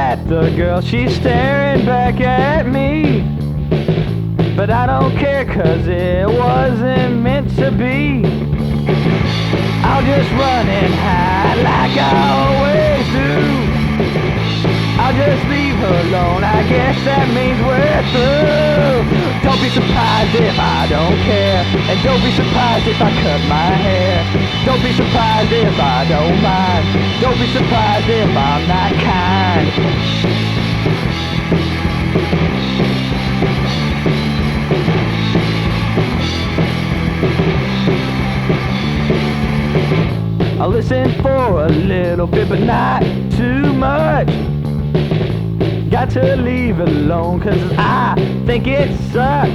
at the girl, she's staring back at me. But I don't care, cause it wasn't meant to be. I'll just run and hide like I always do. I'll just leave her alone, I guess that means we're through. Don't be surprised if I don't care, and don't be surprised if I cut my hair. Don't be surprised if I don't mind, don't be surprised if I'm not kind. I'll listen for a little bit, but not too much. Got to leave it alone, cause I think it sucks.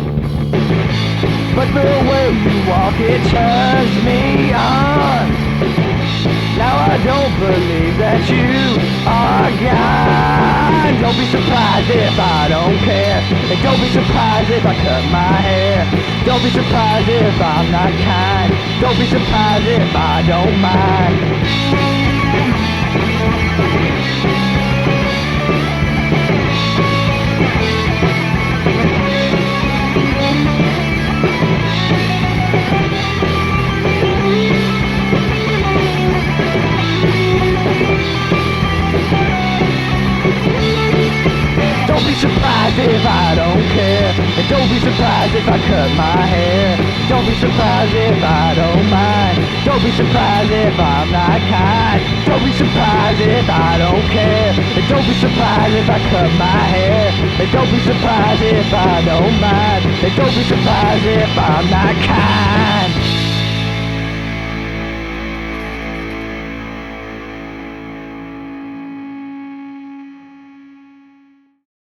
But the way you walk, it turns me on. Now I don't believe that you are gone. Don't be surprised if I don't care, and don't be surprised if I cut my hair. Don't be surprised if I'm not kind, don't be surprised if I don't mind. Don't be surprised if I don't care, and don't be surprised if I cut my hair. Don't be surprised if I don't mind, don't be surprised if I'm not kind. Don't be surprised if I don't care, and don't be surprised if I cut my hair. And don't be surprised if I don't mind, and don't be surprised if I'm not kind.